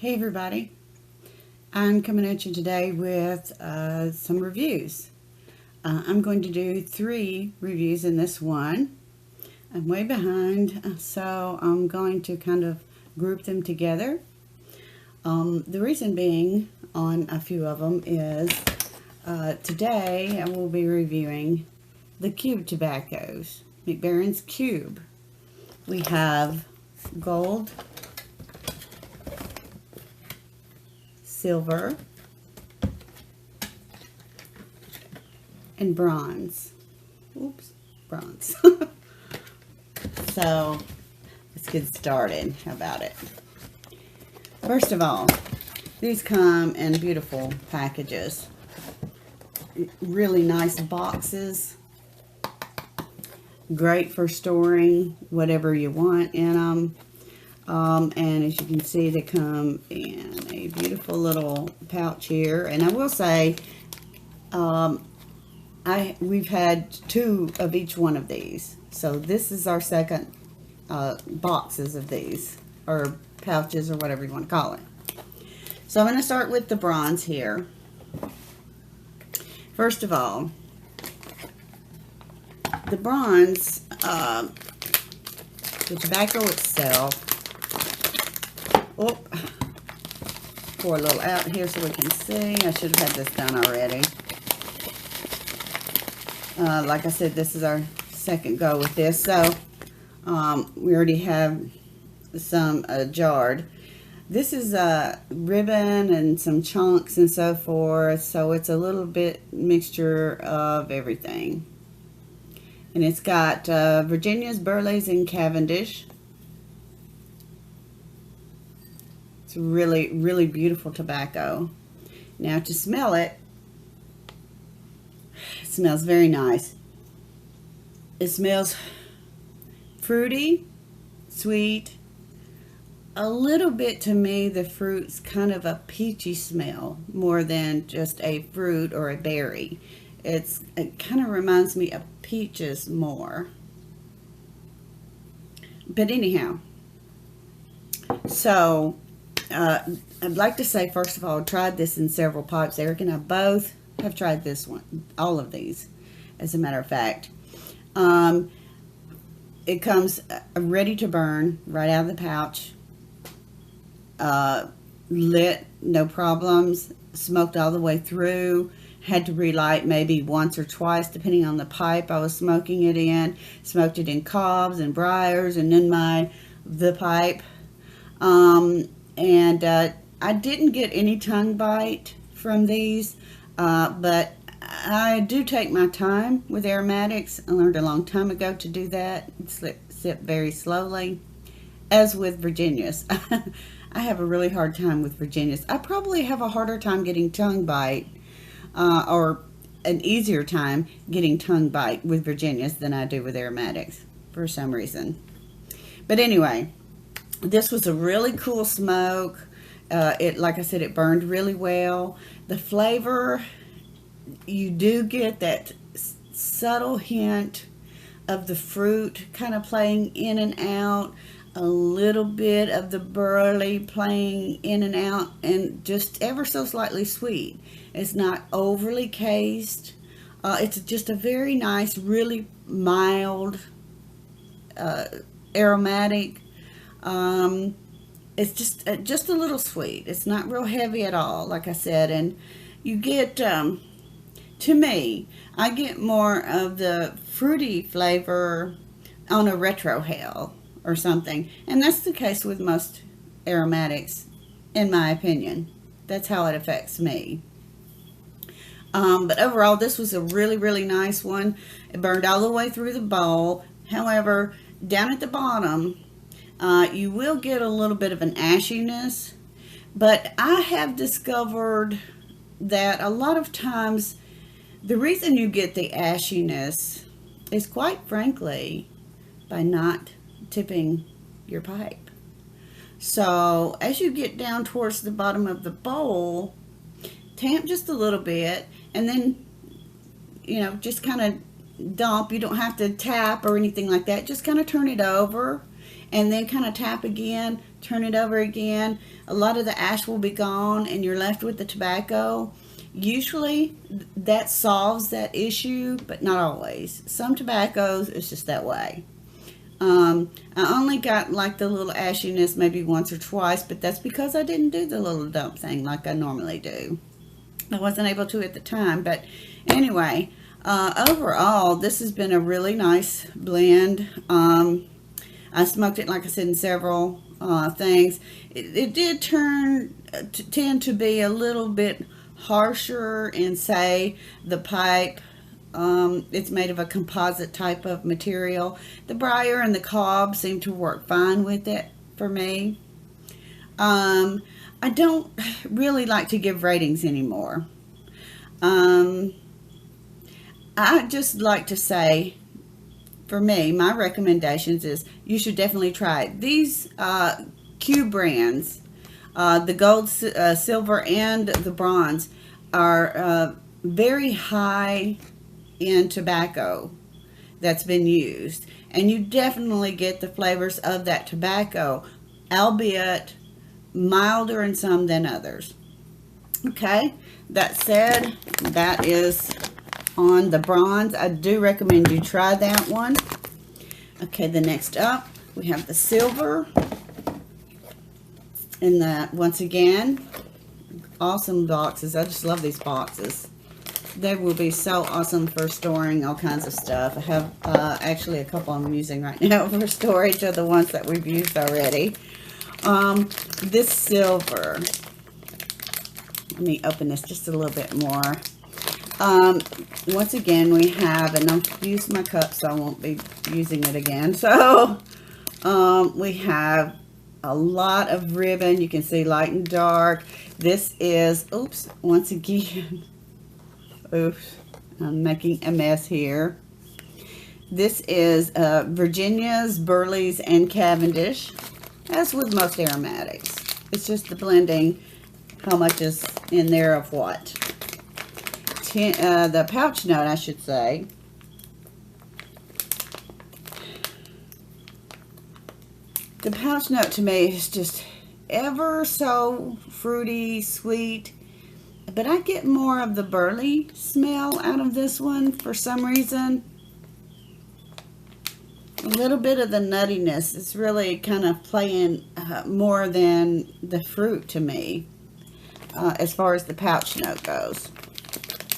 Hey everybody, I'm coming at you today with some reviews. I'm going to do 3 reviews in this one. I'm way behind, so I'm going to kind of group them together. The reason being on a few of them is today I will be reviewing the Cube tobaccos, Baren's Cube. We have gold, silver, and bronze. Oops, bronze. So let's get started. How about it? First of all, these come in beautiful packages. Really nice boxes. Great for storing whatever you want in them. And as you can see, they come in a beautiful little pouch here. And I will say, we've had 2 of each one of these. So this is our second boxes of these, or pouches, or whatever you want to call it. So I'm going to start with the bronze here. First of all, the bronze, the tobacco itself. Oh, pour a little out here so we can see. I should have had this done already. Like I said, this is our second go with this, so we already have some jarred. This is a ribbon and some chunks and so forth, so it's a little bit mixture of everything. And it's got Virginia's, Burley's, and Cavendish. It's really, really beautiful tobacco. Now to smell it, it smells very nice. It smells fruity, sweet. A little bit, to me, the fruit's kind of a peachy smell more than just a fruit or a berry. It kind of reminds me of peaches more. But anyhow, so I'd like to say, first of all, I tried this in several pipes. Eric and I both have tried this one, all of these, as a matter of fact. It comes ready to burn right out of the pouch. Lit, no problems, smoked all the way through. Had to relight maybe once or twice depending on the pipe I was smoking it in. Smoked it in cobs and briars and in the pipe. And I didn't get any tongue bite from these, but I do take my time with aromatics. I learned a long time ago to do that. Sip very slowly, as with Virginia's. I have a really hard time with Virginia's. I probably have a harder time getting tongue bite, or an easier time getting tongue bite with Virginia's than I do with aromatics for some reason. But anyway, this was a really cool smoke. Like I said, it burned really well. The flavor, you do get that subtle hint of the fruit kind of playing in and out. A little bit of the burley playing in and out, and just ever so slightly sweet. It's not overly cased. It's just a very nice, really mild, aromatic. It's just a little sweet. It's not real heavy at all, like I said. And you get, to me, I get more of the fruity flavor on a retrohale or something. And that's the case with most aromatics, in my opinion. That's how it affects me. But overall, this was a really, really nice one. It burned all the way through the bowl. However, down at the bottom, you will get a little bit of an ashiness. But I have discovered that a lot of times, the reason you get the ashiness is, quite frankly, by not tipping your pipe. So as you get down towards the bottom of the bowl, tamp just a little bit, and then, just kind of dump. You don't have to tap or anything like that. Just kind of turn it over and then kind of tap again, turn it over again. A lot of the ash will be gone and you're left with the tobacco. Usually that solves that issue, but not always. Some tobaccos, it's just that way. I only got like the little ashiness maybe once or twice, but that's because I didn't do the little dump thing like I normally do. I wasn't able to at the time, but anyway, overall, this has been a really nice blend. I smoked it, like I said, in several things. It did tend to be a little bit harsher in, say, the pipe. It's made of a composite type of material. The briar and the cob seem to work fine with it for me. I don't really like to give ratings anymore. I just like to say, for me, my recommendations is you should definitely try it. These Q brands, the gold, silver, and the bronze, are very high in tobacco that's been used, and you definitely get the flavors of that tobacco, albeit milder in some than others. Okay, that said, that is on the bronze. I do recommend you try that one. Okay, the next up we have the silver, and that, once again, awesome boxes. I just love these boxes. They will be so awesome for storing all kinds of stuff. I have actually a couple I'm using right now for storage of the ones that we've used already. This silver, let me open this just a little bit more. Once again, we have, and I've used my cup, so I won't be using it again. So we have a lot of ribbon. You can see light and dark. This is, oops, once again, oops, I'm making a mess here. This is Virginia's, Burley's, and Cavendish, as with most aromatics. It's just the blending, how much is in there of what. The pouch note, I should say. The pouch note to me is just ever so fruity, sweet, but I get more of the burley smell out of this one for some reason. A little bit of the nuttiness. It's really kind of playing more than the fruit to me, as far as the pouch note goes.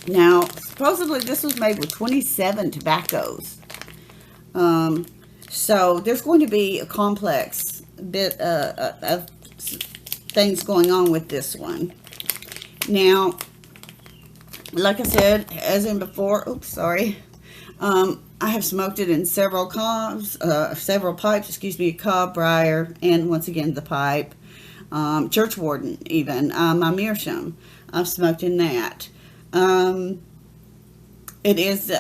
Now, supposedly this was made with 27 tobaccos. So there's going to be a complex bit of things going on with this one. Now, like I said, as in before, oops, sorry. I have smoked it in several cobs, several pipes, excuse me, cob, briar, and once again the pipe. Churchwarden even, my meerschaum. I've smoked in that. It is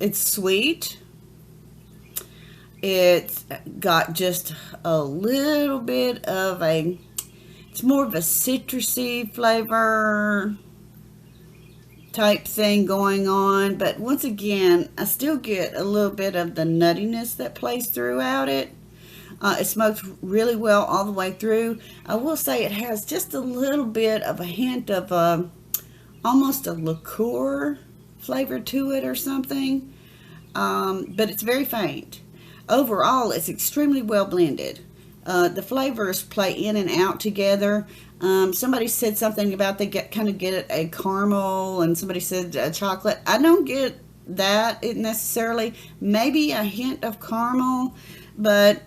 it's sweet. It's got just a little bit of a, it's more of a citrusy flavor type thing going on, but once again, I still get a little bit of the nuttiness that plays throughout it. It smoked really well all the way through. I will say it has just a little bit of a hint of almost a liqueur flavor to it or something, but it's very faint. Overall, it's extremely well blended. The flavors play in and out together. Somebody said something about they kind of get a caramel, and somebody said chocolate. I don't get that necessarily. Maybe a hint of caramel, but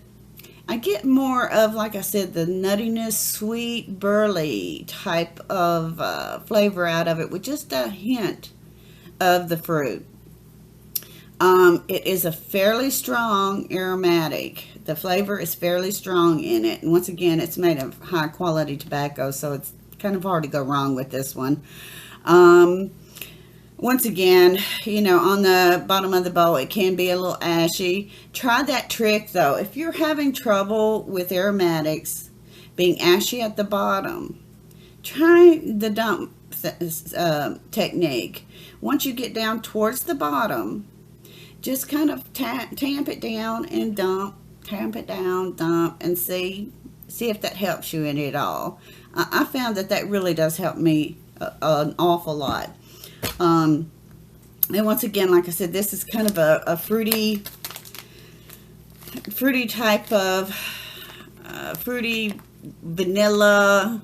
I get more of, like I said, the nuttiness, sweet, burley type of flavor out of it with just a hint of the fruit. It is a fairly strong aromatic. The flavor is fairly strong in it. And once again, it's made of high quality tobacco, so it's kind of hard to go wrong with this one. Once again, you know, on the bottom of the bowl, it can be a little ashy. Try that trick, though. If you're having trouble with aromatics being ashy at the bottom, try the dump technique. Once you get down towards the bottom, just kind of tamp it down and dump. tamp it down, dump, and see if that helps you any at all. I found that really does help me an awful lot. And once again, like I said, this is kind of a fruity type of fruity vanilla.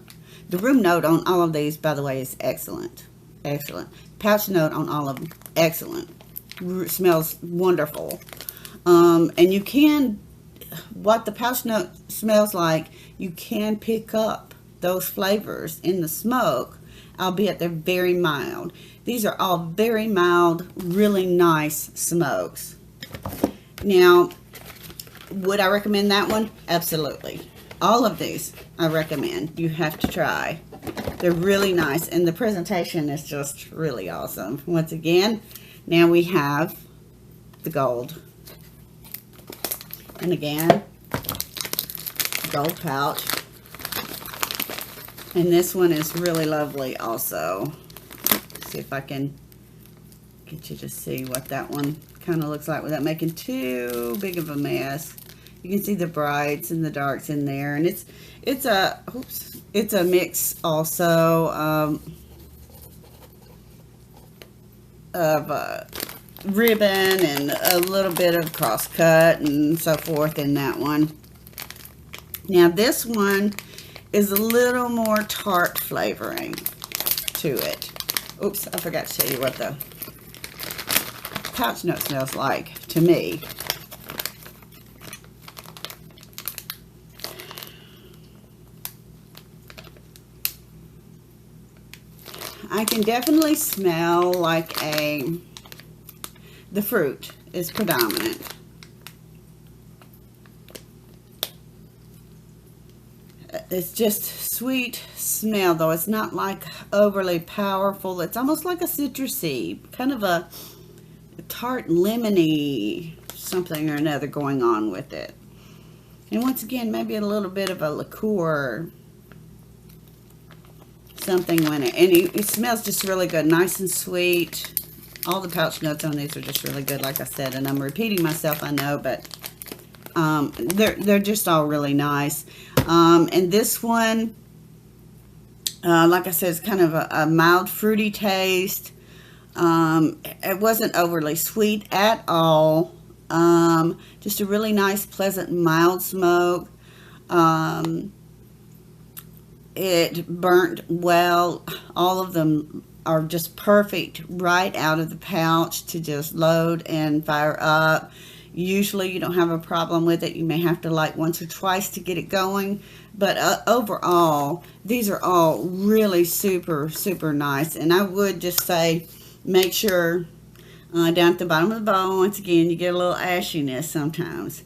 The room note on all of these, by the way, is excellent. Excellent. Pouch note on all of them, excellent. Smells wonderful. And you can, what the pouch note smells like, you can pick up those flavors in the smoke, albeit they're very mild. These are all very mild, really nice smokes. Now, would I recommend that one? Absolutely. All of these I recommend. You have to try. They're really nice, and the presentation is just really awesome. Once again, now we have the gold. And again, gold pouch. And this one is really lovely also. Let's see if I can get you to see what that one kind of looks like without making too big of a mess. You can see the brights and the darks in there, and it's a mix also of ribbon and a little bit of cross cut and so forth in that one. Now this one is a little more tart flavoring to it. Oops, I forgot to tell you what the pouch note smells like to me. I can definitely smell like the fruit is predominant. It's just sweet smell, though. It's not like overly powerful. It's almost like a citrusy, kind of a tart lemony something or another going on with it. And once again, maybe a little bit of a liqueur something when it smells just really good, nice and sweet. All the pouch notes on these are just really good, like I said, and I'm repeating myself, I know, but they're just all really nice. And this one, like I said, it's kind of a mild fruity taste. It wasn't overly sweet at all. Just a really nice, pleasant, mild smoke. It burnt well. All of them are just perfect right out of the pouch to just load and fire up. Usually you don't have a problem with it. You may have to light once or twice to get it going. But overall, these are all really super, super nice. And I would just say, make sure down at the bottom of the bowl, once again, you get a little ashiness sometimes.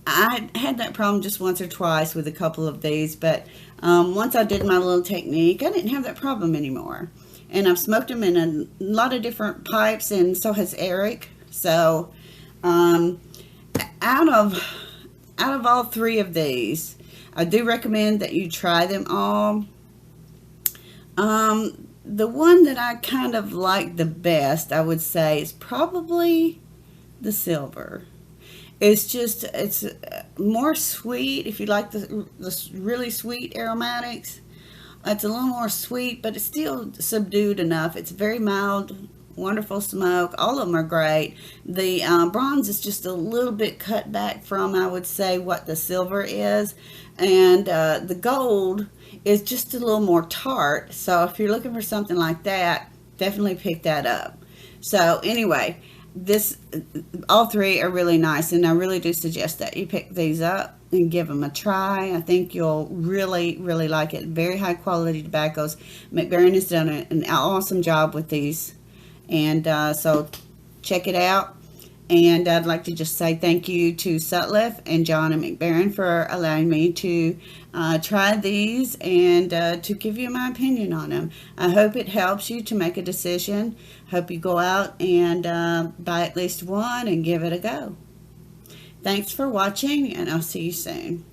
I had that problem just once or twice with a couple of these, but once I did my little technique, I didn't have that problem anymore. And I've smoked them in a lot of different pipes, and so has Eric. So out of all three of these, I do recommend that you try them all. The one that I kind of like the best, I would say, is probably the silver. It's more sweet. If you like the really sweet aromatics, it's a little more sweet, but it's still subdued enough. It's very mild, wonderful smoke. All of them are great. The bronze is just a little bit cut back from, I would say, what the silver is, and the gold is just a little more tart. So if you're looking for something like that, definitely pick that up. So anyway, all three are really nice, and I really do suggest that you pick these up and give them a try. I think you'll really, really like it. Very high quality tobaccos. Baren has done an awesome job with these, and so check it out. And I'd like to just say thank you to Sutliff and John and Baren for allowing me to try these and to give you my opinion on them. I hope it helps you to make a decision. Hope you go out and buy at least one and give it a go. Thanks for watching, and I'll see you soon.